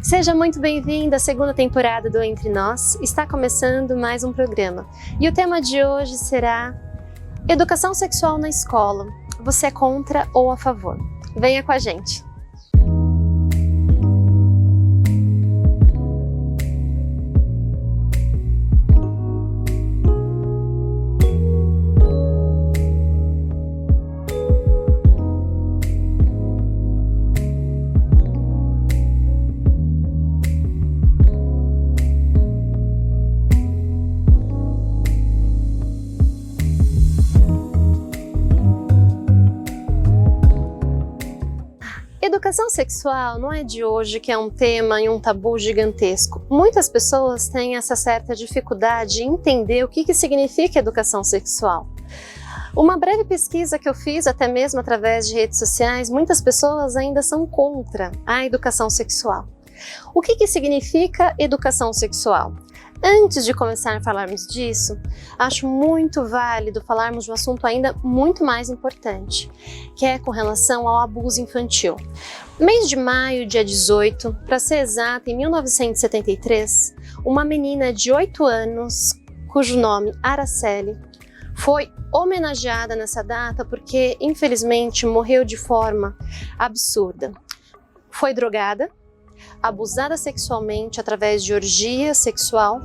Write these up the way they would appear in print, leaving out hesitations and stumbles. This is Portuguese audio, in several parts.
Seja muito bem-vindo à segunda temporada do Entre Nós. Está começando mais um programa. E o tema de hoje será Educação Sexual na Escola. Você é contra ou a favor? Venha com a gente! Educação sexual não é de hoje que é um tema e um tabu gigantesco. Muitas pessoas têm essa certa dificuldade em entender o que significa educação sexual. Uma breve pesquisa que eu fiz, até mesmo através de redes sociais, muitas pessoas ainda são contra a educação sexual. O que significa educação sexual? Antes de começar a falarmos disso, acho muito válido falarmos de um assunto ainda muito mais importante, que é com relação ao abuso infantil. No mês de maio, dia 18, para ser exata, em 1973, uma menina de 8 anos, cujo nome Araceli, foi homenageada nessa data porque, infelizmente, morreu de forma absurda. Foi drogada, abusada sexualmente através de orgia sexual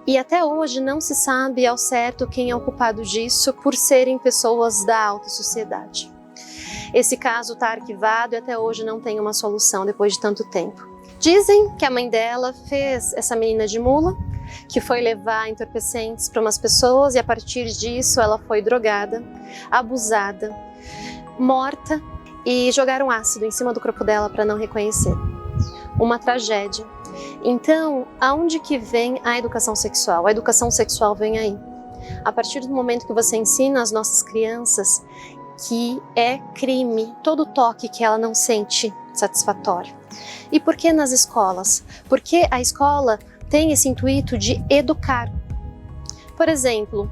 e até hoje não se sabe ao certo quem é o culpado disso por serem pessoas da alta sociedade. Esse caso está arquivado e até hoje não tem uma solução depois de tanto tempo. Dizem que a mãe dela fez essa menina de mula, que foi levar entorpecentes para umas pessoas e a partir disso ela foi drogada, abusada, morta e jogaram ácido em cima do corpo dela para não reconhecer. Uma tragédia. Então, aonde que vem a educação sexual? A educação sexual vem aí. A partir do momento que você ensina às nossas crianças que é crime todo toque que ela não sente satisfatório. E por que nas escolas? Porque a escola tem esse intuito de educar. Por exemplo,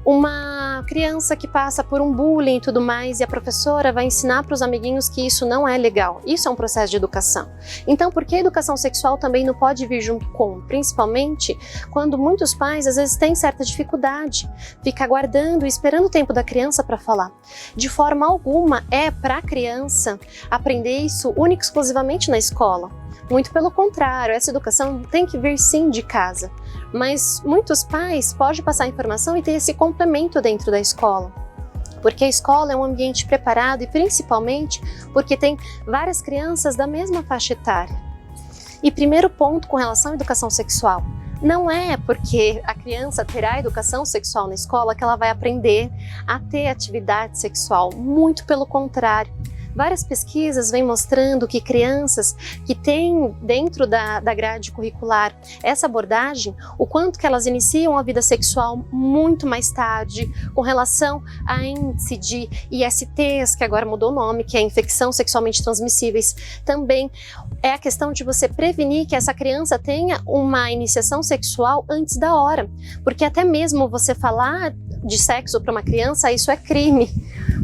uma criança que passa por um bullying e tudo mais e a professora vai ensinar para os amiguinhos que isso não é legal. Isso é um processo de educação. Então, por que a educação sexual também não pode vir junto com? Principalmente quando muitos pais às vezes têm certa dificuldade, fica aguardando e esperando o tempo da criança para falar. De forma alguma é para a criança aprender isso única e exclusivamente na escola. Muito pelo contrário, essa educação tem que vir sim de casa. Mas muitos pais podem passar informação e ter esse complemento dentro da escola. Porque a escola é um ambiente preparado e principalmente porque tem várias crianças da mesma faixa etária. E primeiro ponto com relação à educação sexual. Não é porque a criança terá educação sexual na escola que ela vai aprender a ter atividade sexual. Muito pelo contrário. Várias pesquisas vêm mostrando que crianças que têm dentro da grade curricular essa abordagem, o quanto que elas iniciam a vida sexual muito mais tarde, com relação a índice de ISTs, que agora mudou o nome, que é infecção sexualmente transmissíveis, também é a questão de você prevenir que essa criança tenha uma iniciação sexual antes da hora, porque até mesmo você falar de sexo para uma criança, isso é crime.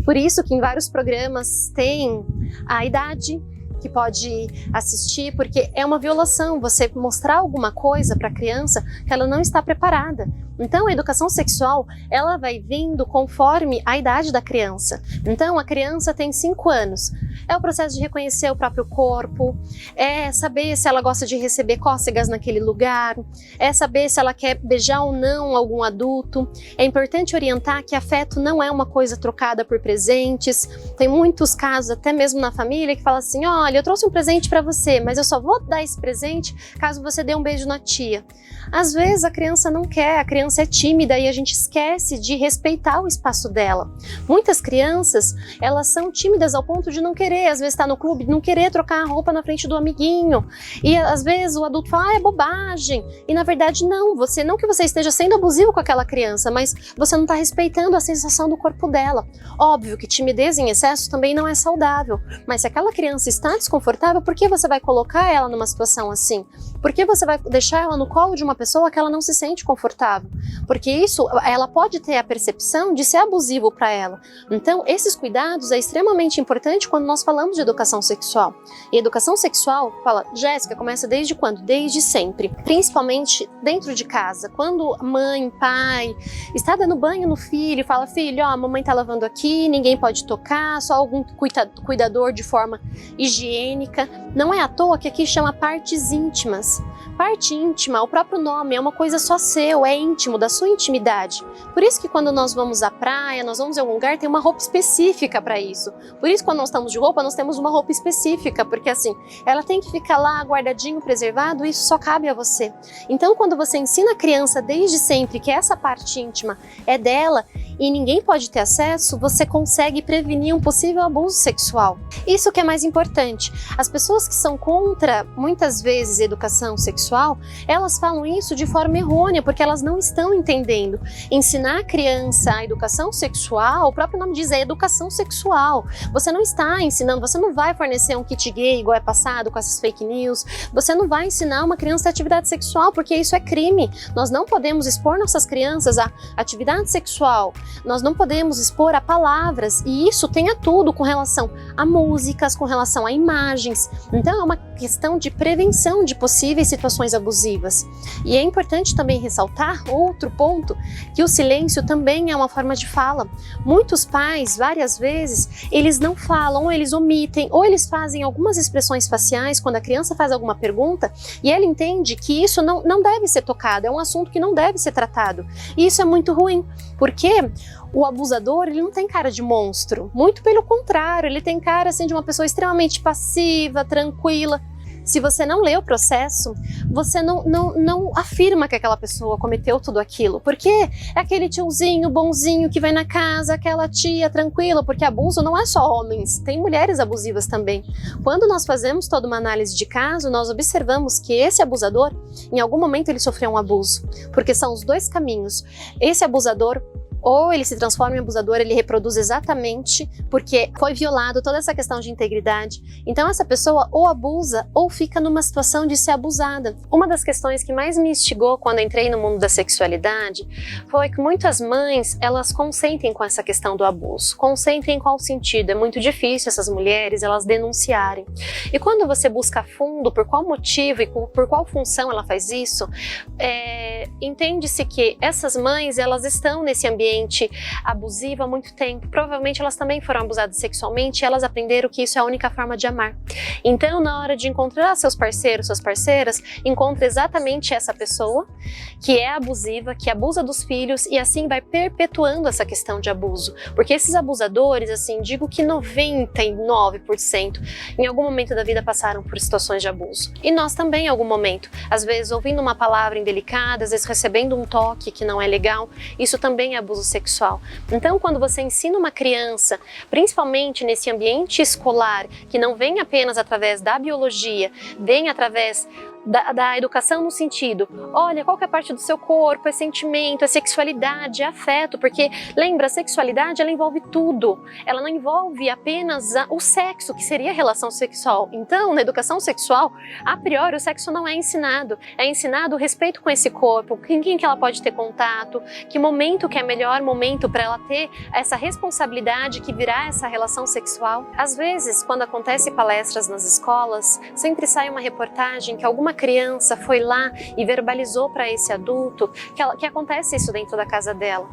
Por isso que em vários programas tem a idade que pode assistir, porque é uma violação você mostrar alguma coisa para a criança que ela não está preparada. Então a educação sexual, ela vai vindo conforme a idade da criança. Então a criança tem 5 anos, é o processo de reconhecer o próprio corpo, é saber se ela gosta de receber cócegas naquele lugar, é saber se ela quer beijar ou não algum adulto. É importante orientar que afeto não é uma coisa trocada por presentes. Tem muitos casos, até mesmo na família, que fala assim, olha, eu trouxe um presente para você, mas eu só vou dar esse presente caso você dê um beijo na tia. Às vezes a criança não quer, a criança é tímida e a gente esquece de respeitar o espaço dela. Muitas crianças, elas são tímidas ao ponto de não querer, às vezes está no clube, não querer trocar a roupa na frente do amiguinho. E às vezes o adulto fala, é bobagem. E na verdade não que você esteja sendo abusivo com aquela criança, mas você não está respeitando a sensação do corpo dela. Óbvio que timidez em excesso também não é saudável, mas se aquela criança está desconfortável, por que você vai colocar ela numa situação assim? Por que você vai deixar ela no colo de uma pessoa que ela não se sente confortável? porque isso, ela pode ter a percepção de ser abusivo para ela. Então, esses cuidados é extremamente importante quando nós falamos de educação sexual. E educação sexual, fala, Jéssica, começa desde quando? Desde sempre. Principalmente dentro de casa. Quando mãe, pai, está dando banho no filho, fala, filho, ó, a mamãe tá lavando aqui, ninguém pode tocar, só algum cuidador de forma higiênica. Não é à toa que aqui chama partes íntimas. Parte íntima, o próprio nome, é uma coisa só seu, é íntimo, da sua intimidade. Por isso que quando nós vamos à praia, nós vamos em algum lugar, tem uma roupa específica para isso. Por isso quando nós estamos de roupa, nós temos uma roupa específica, porque assim, ela tem que ficar lá guardadinho, preservado, isso só cabe a você. Então quando você ensina a criança desde sempre que essa parte íntima é dela e ninguém pode ter acesso, você consegue prevenir um possível abuso sexual. Isso que é mais importante. As pessoas que são contra, muitas vezes, educação sexual, elas falam isso de forma errônea, porque elas não estão entendendo. Ensinar a criança a educação sexual, o próprio nome diz, é educação sexual. Você não está ensinando, você não vai fornecer um kit gay igual é passado com essas fake news, você não vai ensinar uma criança a atividade sexual, porque isso é crime. Nós não podemos expor nossas crianças a atividade sexual, nós não podemos expor a palavras, e isso tem a tudo com relação a músicas, com relação a imagens. Então é uma questão de prevenção de possíveis situações abusivas. E é importante também ressaltar outro ponto, que o silêncio também é uma forma de fala. Muitos pais, várias vezes, eles não falam, ou eles omitem, ou eles fazem algumas expressões faciais quando a criança faz alguma pergunta, e ela entende que isso não deve ser tocado, é um assunto que não deve ser tratado. E isso é muito ruim, porque o abusador, ele não tem cara de monstro, muito pelo contrário, ele tem cara assim de uma pessoa extremamente passiva, tranquila. Se você não lê o processo, você não afirma que aquela pessoa cometeu tudo aquilo, porque é aquele tiozinho bonzinho que vai na casa, aquela tia tranquila, porque abuso não é só homens, tem mulheres abusivas também. Quando nós fazemos toda uma análise de caso, nós observamos que esse abusador, em algum momento ele sofreu um abuso, porque são os dois caminhos. Esse abusador, ou ele se transforma em abusador, ele reproduz exatamente porque foi violado toda essa questão de integridade. Então essa pessoa ou abusa ou fica numa situação de ser abusada. Uma das questões que mais me instigou quando entrei no mundo da sexualidade foi que muitas mães, elas consentem com essa questão do abuso. Consentem em qual sentido? É muito difícil essas mulheres, elas denunciarem. E quando você busca a fundo por qual motivo e por qual função ela faz isso, entende-se que essas mães, elas estão nesse ambiente abusivo há muito tempo. Provavelmente elas também foram abusadas sexualmente e elas aprenderam que isso é a única forma de amar. Então, na hora de encontrar seus parceiros, suas parceiras, encontra exatamente essa pessoa que é abusiva, que abusa dos filhos e assim vai perpetuando essa questão de abuso. Porque esses abusadores, assim, digo que 99% em algum momento da vida passaram por situações de abuso. E nós também em algum momento, às vezes ouvindo uma palavra indelicada, às vezes recebendo um toque que não é legal, isso também é abuso sexual. Então, quando você ensina uma criança, principalmente nesse ambiente escolar, que não vem apenas através da biologia, vem através da educação no sentido, olha, qual que é a parte do seu corpo, é sentimento, é sexualidade, é afeto, porque lembra, a sexualidade ela envolve tudo, ela não envolve apenas o sexo, que seria a relação sexual. Então, na educação sexual, a priori o sexo não é ensinado o respeito com esse corpo, com quem que ela pode ter contato, que momento que é melhor momento para ela ter essa responsabilidade que virá essa relação sexual. Às vezes, quando acontece palestras nas escolas, sempre sai uma reportagem que alguma criança foi lá e verbalizou para esse adulto que acontece isso dentro da casa dela.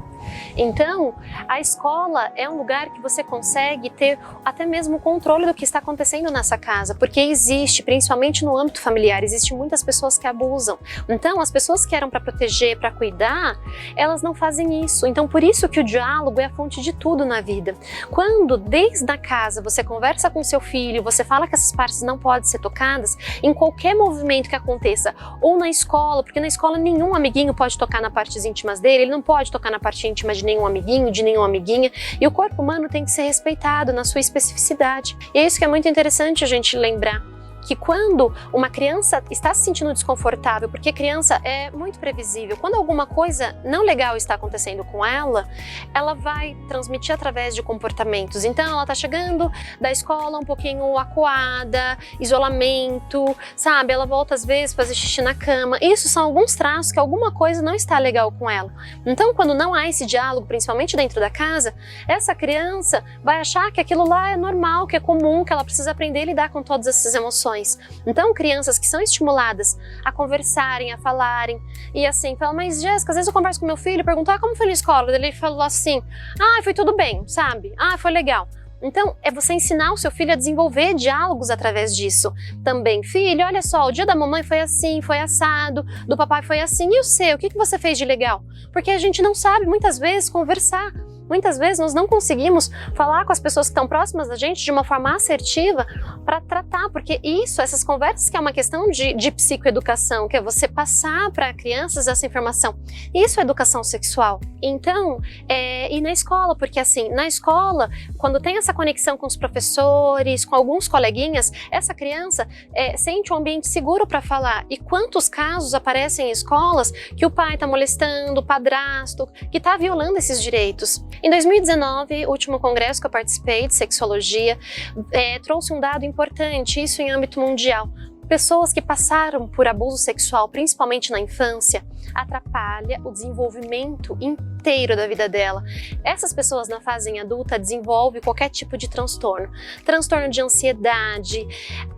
Então, a escola é um lugar que você consegue ter até mesmo o controle do que está acontecendo nessa casa, porque existe, principalmente no âmbito familiar, existem muitas pessoas que abusam. Então, as pessoas que eram para proteger, para cuidar, elas não fazem isso. Então, por isso que o diálogo é a fonte de tudo na vida. Quando, desde a casa, você conversa com seu filho, você fala que essas partes não podem ser tocadas, em qualquer movimento que aconteça, ou na escola, porque na escola nenhum amiguinho pode tocar nas partes íntimas dele, ele não pode tocar na parte íntima de nenhum amiguinho, de nenhuma amiguinha, e o corpo humano tem que ser respeitado na sua especificidade. E é isso que é muito interessante a gente lembrar, que quando uma criança está se sentindo desconfortável, porque criança é muito previsível, quando alguma coisa não legal está acontecendo com ela, ela vai transmitir através de comportamentos. Então ela está chegando da escola um pouquinho acuada, isolamento, sabe? Ela volta às vezes fazer xixi na cama. Isso são alguns traços que alguma coisa não está legal com ela. Então quando não há esse diálogo, principalmente dentro da casa, essa criança vai achar que aquilo lá é normal, que é comum, que ela precisa aprender a lidar com todas essas emoções. Então crianças que são estimuladas a conversarem, a falarem, e assim, falam, mas Jéssica, às vezes eu converso com meu filho e pergunto, como foi na escola? Ele falou assim, foi tudo bem, sabe? Foi legal. Então, é você ensinar o seu filho a desenvolver diálogos através disso. Também, filho, olha só, o dia da mamãe foi assim, foi assado, do papai foi assim, e o seu? O que você fez de legal? Porque a gente não sabe, muitas vezes, conversar. Muitas vezes nós não conseguimos falar com as pessoas que estão próximas da gente de uma forma assertiva para tratar, porque essas conversas que é uma questão de psicoeducação, que é você passar para crianças essa informação. Isso é educação sexual. Então, e na escola, porque assim, na escola, quando tem essa conexão com os professores, com alguns coleguinhas, essa criança sente um ambiente seguro para falar. E quantos casos aparecem em escolas que o pai está molestando, o padrasto, que está violando esses direitos. Em 2019, o último congresso que eu participei de sexologia trouxe um dado importante, isso em âmbito mundial. Pessoas que passaram por abuso sexual, principalmente na infância, atrapalha o desenvolvimento inteiro da vida dela. Essas pessoas na fase adulta desenvolvem qualquer tipo de transtorno. Transtorno de ansiedade,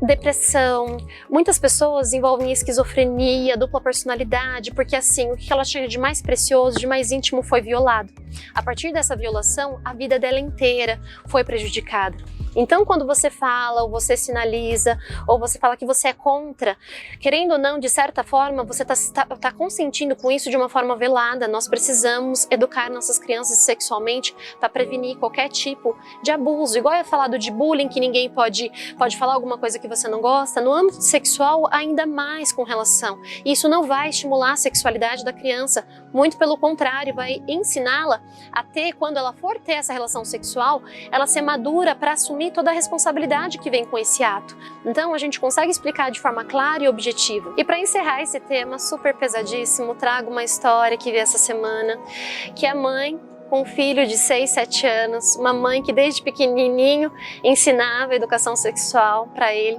depressão. Muitas pessoas desenvolvem esquizofrenia, dupla personalidade, porque assim, o que ela chega de mais precioso, de mais íntimo foi violado. A partir dessa violação, a vida dela inteira foi prejudicada. Então, quando você fala, ou você sinaliza, ou você fala que você é contra, querendo ou não, de certa forma, você tá consentindo com isso de uma forma velada. Nós precisamos educar nossas crianças sexualmente para prevenir qualquer tipo de abuso. Igual é falado de bullying, que ninguém pode falar alguma coisa que você não gosta, no âmbito sexual, ainda mais com relação. Isso não vai estimular a sexualidade da criança, muito pelo contrário, vai ensiná-la a ter, quando ela for ter essa relação sexual, ela ser madura para assumir toda a responsabilidade que vem com esse ato. Então a gente consegue explicar de forma clara e objetiva. E para encerrar esse tema super pesadíssimo, trago uma história que vi essa semana, que a mãe com um filho de 6, 7 anos, uma mãe que desde pequenininho ensinava educação sexual para ele,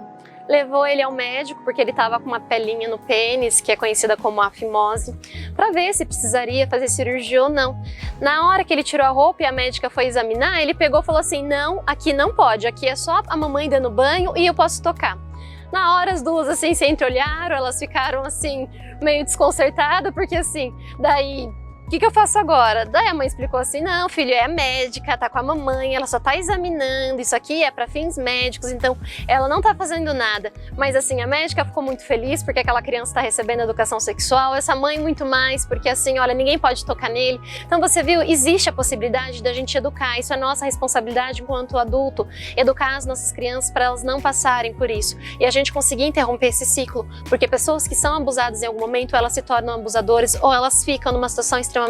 levou ele ao médico porque ele estava com uma pelinha no pênis, que é conhecida como a fimose, para ver se precisaria fazer cirurgia ou não. Na hora que ele tirou a roupa e a médica foi examinar, ele pegou e falou assim, não, aqui não pode, aqui é só a mamãe dando banho e eu posso tocar. Na hora as duas assim se entreolharam, elas ficaram assim meio desconcertadas, porque assim, daí... O que eu faço agora? Daí a mãe explicou assim, não filho, é médica, tá com a mamãe, ela só tá examinando, isso aqui é para fins médicos, então ela não tá fazendo nada. Mas assim, a médica ficou muito feliz porque aquela criança tá recebendo educação sexual, essa mãe muito mais, porque assim, olha, ninguém pode tocar nele. Então você viu, existe a possibilidade da gente educar, isso é nossa responsabilidade enquanto adulto, educar as nossas crianças para elas não passarem por isso. E a gente conseguir interromper esse ciclo, porque pessoas que são abusadas em algum momento, elas se tornam abusadores ou elas ficam numa situação extremamente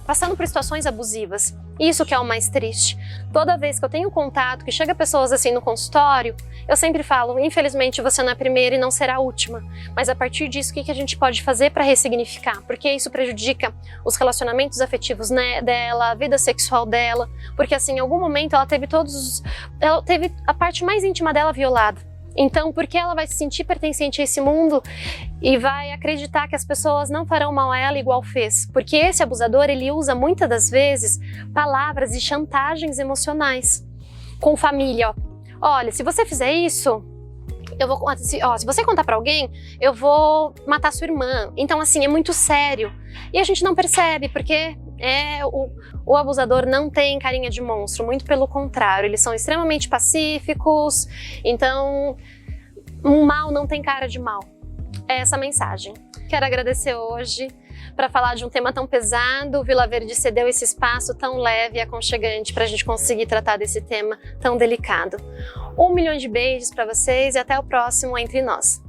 passando por situações abusivas. Isso que é o mais triste. Toda vez que eu tenho contato, que chega pessoas assim no consultório, eu sempre falo, infelizmente você não é a primeira e não será a última. Mas a partir disso, o que a gente pode fazer para ressignificar? Porque isso prejudica os relacionamentos afetivos dela, a vida sexual dela, porque assim, em algum momento ela teve a parte mais íntima dela violada. Então, por que ela vai se sentir pertencente a esse mundo e vai acreditar que as pessoas não farão mal a ela igual fez? Porque esse abusador, ele usa muitas das vezes palavras de chantagens emocionais com família. Olha, se você fizer isso, se você contar pra alguém, eu vou matar sua irmã. Então, assim, é muito sério. E a gente não percebe, porque o abusador não tem carinha de monstro, muito pelo contrário, eles são extremamente pacíficos, então um mal não tem cara de mal. É essa a mensagem. Quero agradecer hoje para falar de um tema tão pesado. O Vila Verde cedeu esse espaço tão leve e aconchegante para a gente conseguir tratar desse tema tão delicado. 1 milhão de beijos para vocês e até o próximo Entre Nós.